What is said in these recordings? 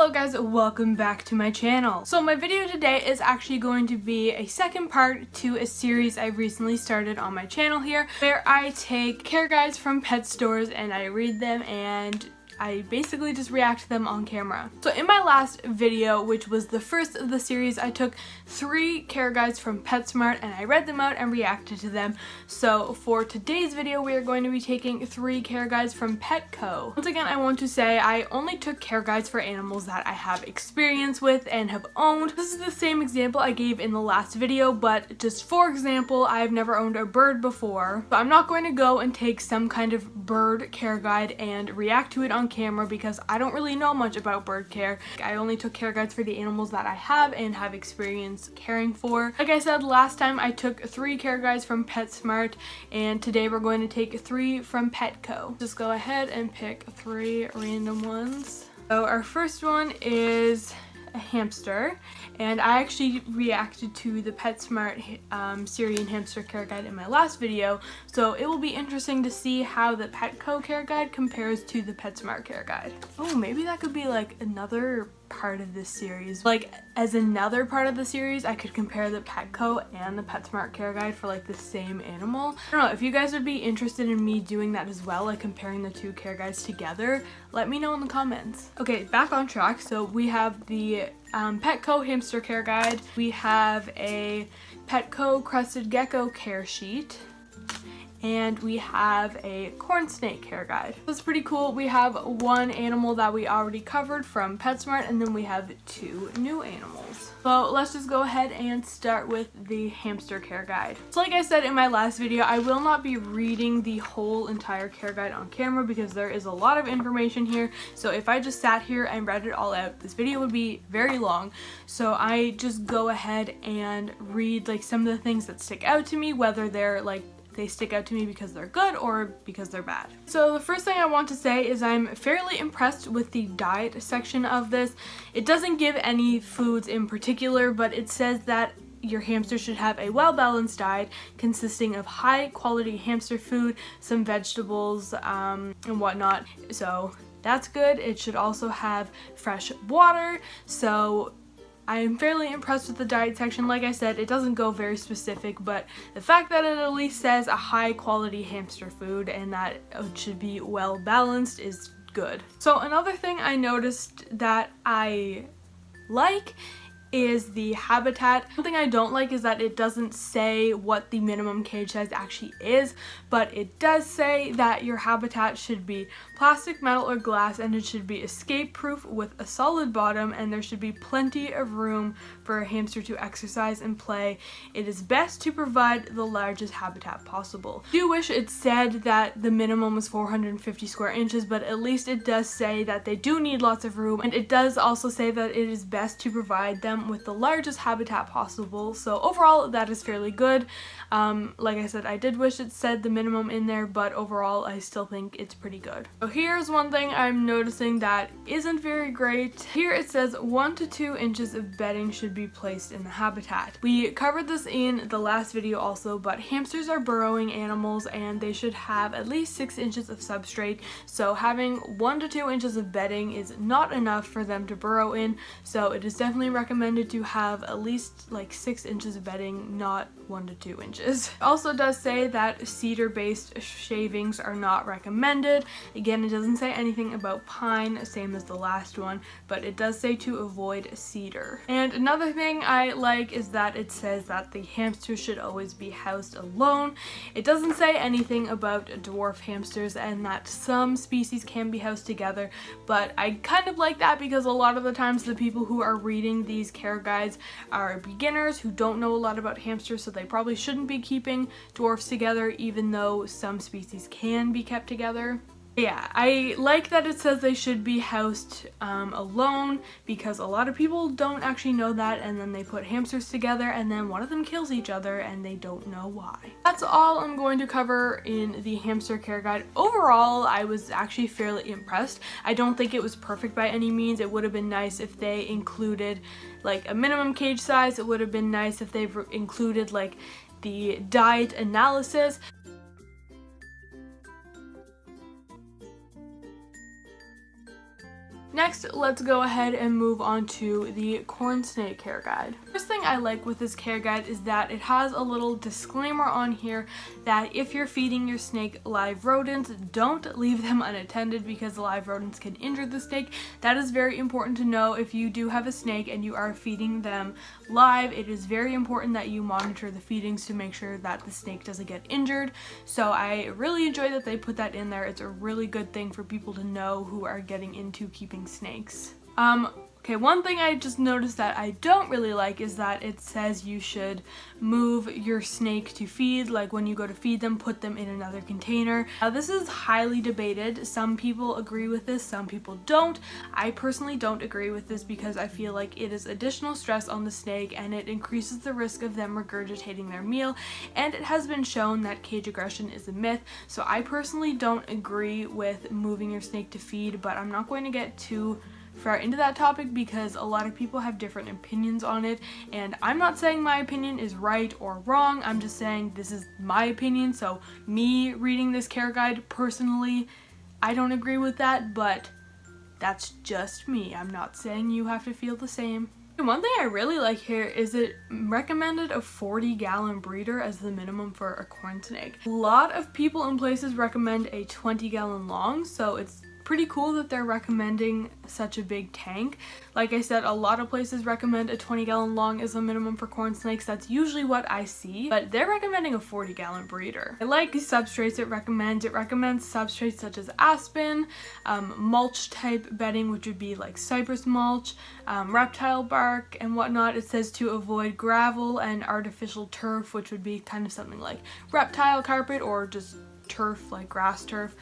Hello guys, welcome back to my channel. So my video today is actually going to be a second part to a series I recently started on my channel here, where I take care guides from pet stores and I read them and I basically just react to them on camera. So in my last video, which was the first of the series, I took 3 care guides from PetSmart and I read them out and reacted to them. So for today's video, we are going to be taking 3 care guides from PETCO. Once again, I want to say I only took care guides for animals that I have experience with and have owned. This is the same example I gave in the last video, but just for example, I have never owned a bird before. So I'm not going to go and take some kind of bird care guide and react to it on camera because I don't really know much about bird care. I only took care guides for the animals that I have and have experience caring for. Like I said last time, I took 3 care guides from PetSmart and today we're going to take 3 from PETCO. Just go ahead and pick 3 random ones. So our first one is a hamster, and I actually reacted to the PetSmart Syrian hamster care guide in my last video, so it will be interesting to see how the PETCO care guide compares to the PetSmart care guide. Oh, maybe that could be like another part of this series. Like, as another part of the series, I could compare the PETCO and the PetSmart care guide for like the same animal. I don't know, if you guys would be interested in me doing that as well, like comparing the 2 care guides together, let me know in the comments. Okay, back on track. So we have the PETCO hamster care guide. We have a PETCO Crested Gecko care sheet. And we have a corn snake care guide. That's pretty cool. We have 1 animal that we already covered from PetSmart, and then we have 2 new animals. So let's just go ahead and start with the hamster care guide. So like I said in my last video, I will not be reading the whole entire care guide on camera because there is a lot of information here. So if I just sat here and read it all out, this video would be very long. So I just go ahead and read like some of the things that stick out to me, whether they're like they stick out to me because they're good or because they're bad. So the first thing I want to say is I'm fairly impressed with the diet section of this. It doesn't give any foods in particular, but it says that your hamster should have a well-balanced diet consisting of high-quality hamster food, some vegetables, and whatnot. So that's good. It should also have fresh water. So I am fairly impressed with the diet section. Like I said, it doesn't go very specific, but the fact that it at least says a high quality hamster food and that it should be well balanced is good. So another thing I noticed that I like is the habitat. Something I don't like is that it doesn't say what the minimum cage size actually is, but it does say that your habitat should be plastic, metal, or glass, and it should be escape proof with a solid bottom, and there should be plenty of room for a hamster to exercise and play. It is best to provide the largest habitat possible. I do wish it said that the minimum was 450 square inches, but at least it does say that they do need lots of room, and it does also say that it is best to provide them with the largest habitat possible. So overall, that is fairly good. Like I said, I did wish it said the minimum in there, but overall I still think it's pretty good. So here's one thing I'm noticing that isn't very great. Here it says 1 to 2 inches of bedding should be placed in the habitat. We covered this in the last video also, but hamsters are burrowing animals and they should have at least 6 inches of substrate. So having 1 to 2 inches of bedding is not enough for them to burrow in. So it is definitely recommended to have at least like 6 inches of bedding, not 1 to 2 inches. It also does say that cedar-based shavings are not recommended. Again, it doesn't say anything about pine, same as the last one, but it does say to avoid cedar. And another thing I like is that it says that the hamster should always be housed alone. It doesn't say anything about dwarf hamsters and that some species can be housed together, but I kind of like that because a lot of the times the people who are reading these care guides are beginners who don't know a lot about hamsters, so they probably shouldn't be keeping dwarfs together, even though some species can be kept together. Yeah, I like that it says they should be housed alone because a lot of people don't actually know that, and then they put hamsters together and then one of them kills each other and they don't know why. That's all I'm going to cover in the hamster care guide. Overall, I was actually fairly impressed. I don't think it was perfect by any means. It would have been nice if they included like a minimum cage size. It would have been nice if they've included like the diet analysis. Next, let's go ahead and move on to the corn snake care guide. First thing I like with this care guide is that it has a little disclaimer on here that if you're feeding your snake live rodents, don't leave them unattended because live rodents can injure the snake. That is very important to know. If you do have a snake and you are feeding them live, it is very important that you monitor the feedings to make sure that the snake doesn't get injured. So I really enjoy that they put that in there. It's a really good thing for people to know who are getting into keeping snakes. Okay, one thing I just noticed that I don't really like is that it says you should move your snake to feed. Like when you go to feed them, put them in another container. Now this is highly debated. Some people agree with this, some people don't. I personally don't agree with this because I feel like it is additional stress on the snake and it increases the risk of them regurgitating their meal, and it has been shown that cage aggression is a myth. So I personally don't agree with moving your snake to feed, but I'm not going to get too far into that topic because a lot of people have different opinions on it, and I'm not saying my opinion is right or wrong. I'm just saying this is my opinion. So me reading this care guide, personally, I don't agree with that, but that's just me. I'm not saying you have to feel the same. And one thing I really like here is it recommended a 40-gallon breeder as the minimum for a corn snake. A lot of people and places recommend a 20-gallon long, so it's pretty cool that they're recommending such a big tank. Like I said, a lot of places recommend a 20-gallon long as a minimum for corn snakes. That's usually what I see, but they're recommending a 40-gallon breeder. I like the substrates it recommends. It recommends substrates such as aspen, mulch type bedding, which would be like cypress mulch, reptile bark and whatnot. It says to avoid gravel and artificial turf, which would be kind of something like reptile carpet or just turf, like grass turf.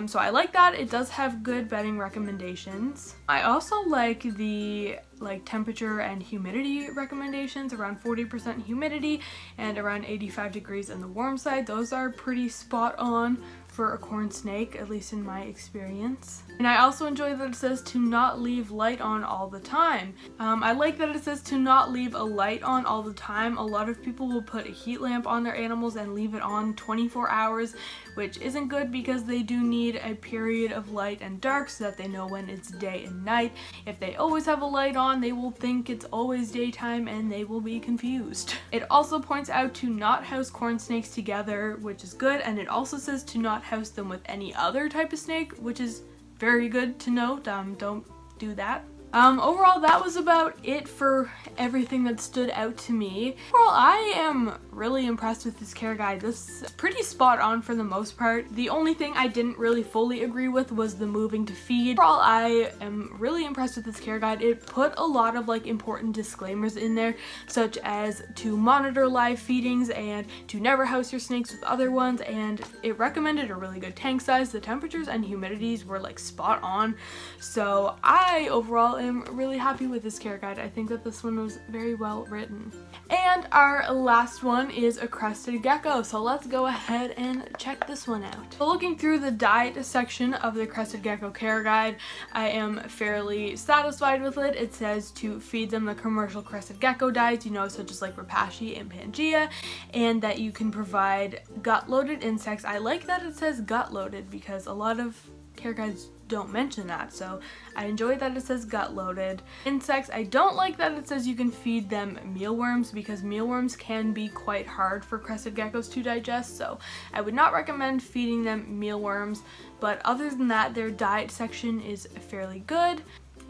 So I like that. It does have good bedding recommendations. I also like the temperature and humidity recommendations, around 40% humidity and around 85 degrees on the warm side. Those are pretty spot on for a corn snake, at least in my experience. And I also enjoy that it says to not leave light on all the time. I like that it says to not leave a light on all the time. A lot of people will put a heat lamp on their animals and leave it on 24 hours, which isn't good because they do need a period of light and dark so that they know when it's day and night. If they always have a light on, they will think it's always daytime and they will be confused. It also points out to not house corn snakes together, which is good, and it also says to not house them with any other type of snake, which is very good to note. Don't do that. Overall, that was about it for everything that stood out to me. Overall, I am really impressed with this care guide. This is pretty spot on for the most part. The only thing I didn't really fully agree with was the moving to feed. Overall, I am really impressed with this care guide. It put a lot of important disclaimers in there, such as to monitor live feedings and to never house your snakes with other ones, and it recommended a really good tank size. The temperatures and humidities were spot on. So I overall am really happy with this care guide. I think that this one was very well written. And our last one is a Crested Gecko, so let's go ahead and check this one out. So looking through the diet section of the Crested Gecko care guide, I am fairly satisfied with it. It says to feed them the commercial Crested Gecko diets, such as Repashy and Pangea, and that you can provide gut-loaded insects. I like that it says gut-loaded because a lot of care guides don't mention that, so I enjoy that it says gut-loaded. Insects, I don't like that it says you can feed them mealworms because mealworms can be quite hard for crested geckos to digest, so I would not recommend feeding them mealworms. But other than that, their diet section is fairly good.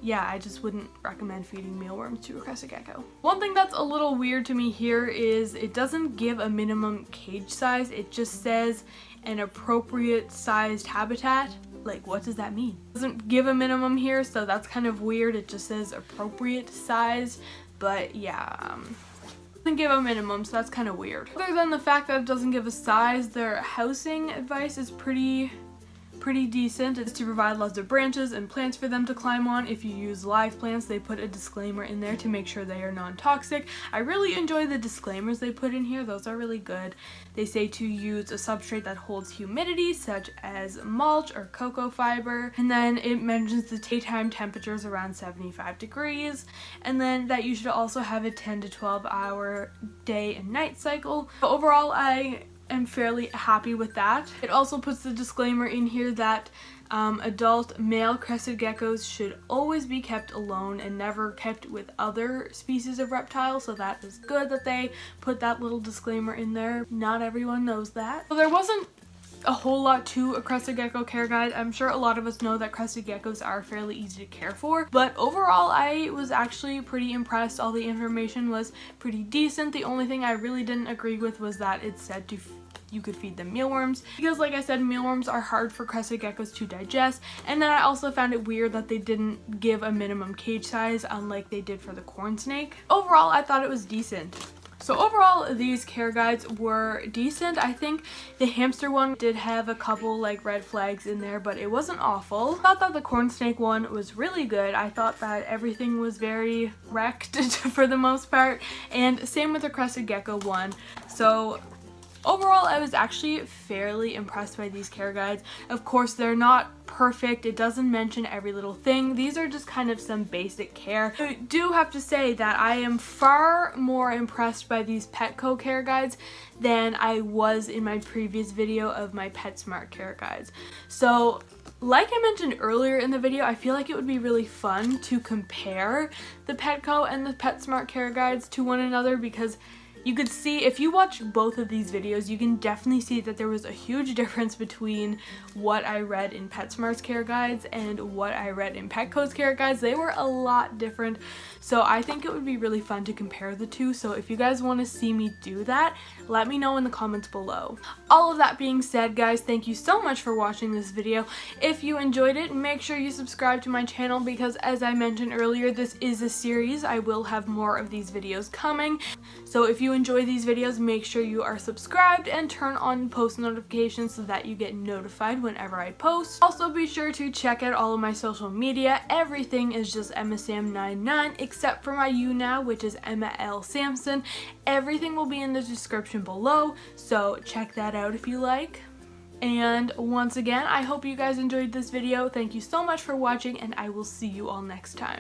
Yeah, I just wouldn't recommend feeding mealworms to a crested gecko. One thing that's a little weird to me here is it doesn't give a minimum cage size. It just says an appropriate sized habitat. What does that mean? It doesn't give a minimum here, so that's kind of weird. It just says appropriate size, but yeah, doesn't give a minimum, so that's kind of weird. Other than the fact that it doesn't give a size, their housing advice is pretty decent. It's to provide lots of branches and plants for them to climb on. If you use live plants, they put a disclaimer in there to make sure they are non-toxic. I really enjoy the disclaimers they put in here. Those are really good. They say to use a substrate that holds humidity, such as mulch or cocoa fiber, and then it mentions the daytime temperatures around 75 degrees, and then that you should also have a 10 to 12 hour day and night cycle. But overall, I am fairly happy with that. It also puts the disclaimer in here that Adult male crested geckos should always be kept alone and never kept with other species of reptiles, so that is good that they put that little disclaimer in there. Not everyone knows that. So there wasn't a whole lot to a crested gecko care guide. I'm sure a lot of us know that crested geckos are fairly easy to care for, but overall I was actually pretty impressed. All the information was pretty decent. The only thing I really didn't agree with was that it said you could feed them mealworms, because like I said, mealworms are hard for crested geckos to digest, and then I also found it weird that they didn't give a minimum cage size unlike they did for the corn snake. Overall, I thought it was decent. So overall, these care guides were decent. I think the hamster one did have a couple like red flags in there, but it wasn't awful. I thought that the corn snake one was really good. I thought that everything was very wrecked for the most part, and same with the crested gecko one. So overall, I was actually fairly impressed by these care guides. Of course, they're not perfect. It doesn't mention every little thing. These are just kind of some basic care. I do have to say that I am far more impressed by these PETCO care guides than I was in my previous video of my PetSmart care guides. So like I mentioned earlier in the video, I feel like it would be really fun to compare the PETCO and the PetSmart care guides to one another, because you could see, if you watch both of these videos, you can definitely see that there was a huge difference between what I read in PetSmart's care guides and what I read in PETCO's care guides. They were a lot different, so I think it would be really fun to compare the two. So if you guys want to see me do that, let me know in the comments below. All of that being said, guys, thank you so much for watching this video. If you enjoyed it, make sure you subscribe to my channel, because as I mentioned earlier, this is a series. I will have more of these videos coming. So if you enjoy these videos, make sure you are subscribed and turn on post notifications so that you get notified whenever I post. Also, be sure to check out all of my social media. Everything is just EmmaSam99 except for my YouNow, which is EmmaLSampson. Everything will be in the description below, so check that out if you like. And once again, I hope you guys enjoyed this video. Thank you so much for watching, and I will see you all next time.